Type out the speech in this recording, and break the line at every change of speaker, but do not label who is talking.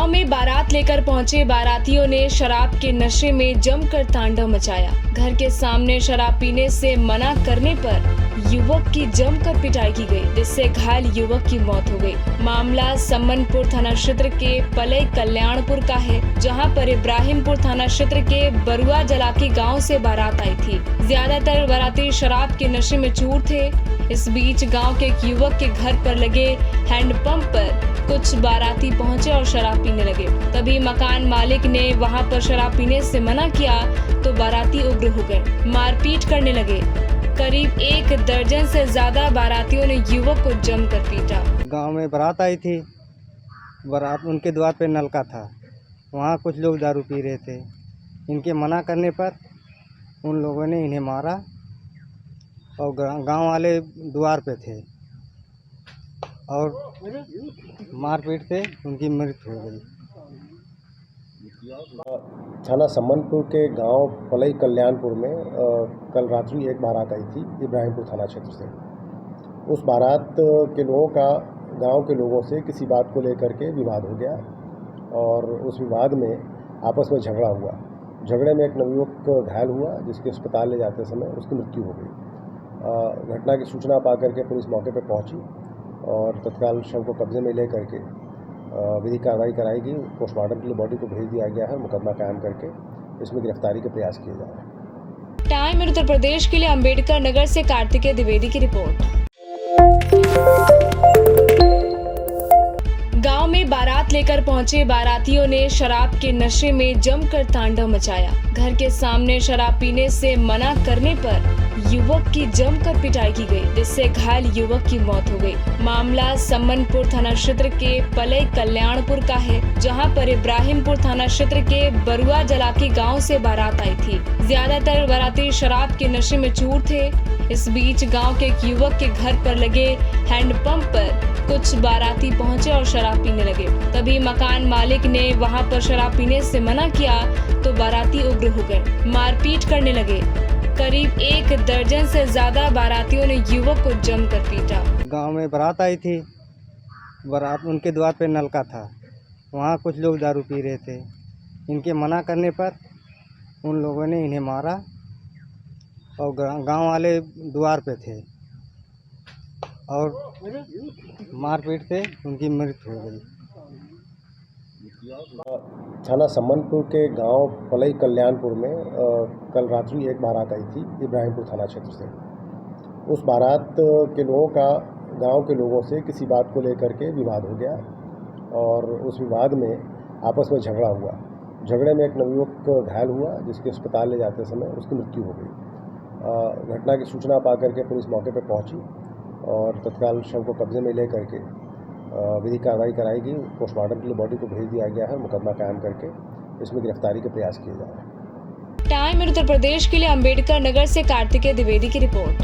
गांव में बारात लेकर पहुंचे बारातियों ने शराब के नशे में जमकर तांडव मचाया। घर के सामने शराब पीने से मना करने पर युवक की जमकर पिटाई की गई, जिससे घायल युवक की मौत हो गई। मामला सम्मनपुर थाना क्षेत्र के पलई कल्याणपुर का है, जहां पर इब्राहिमपुर थाना क्षेत्र के बरुआ जलाकी गांव से बारात आई थी। ज्यादातर बाराती शराब के नशे में चूर थे। इस बीच गांव के एक युवक के घर पर लगे हैंडपंप पर कुछ बाराती पहुंचे और शराब पीने लगे। तभी मकान मालिक ने वहां पर शराब पीने से मना किया तो बाराती उग्र हो गए, मारपीट करने लगे। करीब 1 दर्जन से ज्यादा बारातियों ने युवक को जमकर पीटा।
गांव में बारात आई थी। बारात उनके द्वार पे नलका था, वहाँ कुछ लोग दारू पी रहे थे। इनके मना करने पर उन लोगों ने इन्हें मारा और गांव वाले द्वार पे थे और मारपीट से उनकी मृत्यु हो गई।
थाना सम्मनपुर के गांव पलई कल्याणपुर में कल रात्रि एक बारात आई थी इब्राहिमपुर थाना क्षेत्र से। उस बारात के लोगों का गांव के लोगों से किसी बात को लेकर के विवाद हो गया और उस विवाद में आपस में झगड़ा हुआ। झगड़े में एक नवयुवक घायल हुआ, जिसके अस्पताल ले जाते समय उसकी मृत्यु हो गई। घटना की सूचना पा करके पुलिस मौके पर पहुंची और तत्काल शव को कब्जे में ले करके विधिक कार्रवाई कराई गई। पोस्टमार्टम के लिए बॉडी को भेज दिया गया है। मुकदमा कायम करके इसमें गिरफ्तारी के प्रयास किए जा रहे हैं।
टाइम उत्तर प्रदेश के लिए अंबेडकर नगर से कार्तिकेय द्विवेदी की रिपोर्ट। गांव में बारात लेकर पहुंचे बारातियों ने शराब के नशे में जमकर तांडव मचाया। घर के सामने शराब पीने से मना करने पर युवक की जमकर पिटाई की गई, जिससे घायल युवक की मौत हो गई। मामला सम्मनपुर थाना क्षेत्र के पलई कल्याणपुर का है, जहां पर इब्राहिमपुर थाना क्षेत्र के बरुआ जलाकी गांव से बारात आई थी। ज्यादातर बाराती शराब के नशे में चूर थे। इस बीच गांव के एक युवक के घर पर लगे हैंडपंप पर कुछ बाराती पहुंचे और शराब पीने लगे। तभी मकान मालिक ने वहां पर शराब पीने से मना किया तो बाराती उग्र हो गए, मारपीट करने लगे। करीब 1 दर्जन से ज्यादा बारातियों ने युवक को जमकर पीटा।
गांव में बारात आई थी। बारात उनके द्वार पे नलका था, वहाँ कुछ लोग दारू पी रहे थे। इनके मना करने पर उन लोगों ने इन्हें मारा और गांव वाले द्वार पे थे और मारपीट से उनकी मृत्यु हो गई।
थाना सम्मनपुर के गांव पलई कल्याणपुर में कल रात्रि एक बारात आई थी इब्राहिमपुर थाना क्षेत्र से। उस बारात के लोगों का गांव के लोगों से किसी बात को लेकर के विवाद हो गया और उस विवाद में आपस में झगड़ा हुआ। झगड़े में एक नवयुवक घायल हुआ, जिसके अस्पताल ले जाते समय उसकी मृत्यु हो गई। घटना की सूचना पा करके पुलिस मौके पर पहुंची और तत्काल शव को कब्जे में ले करके विधिक कार्रवाई कराई गई। पोस्टमार्टम के लिए बॉडी को भेज दिया गया है। मुकदमा कायम करके इसमें गिरफ्तारी के प्रयास किए जा रहे हैं।
टाइम उत्तर प्रदेश के लिए अंबेडकर नगर से कार्तिकेय द्विवेदी की रिपोर्ट।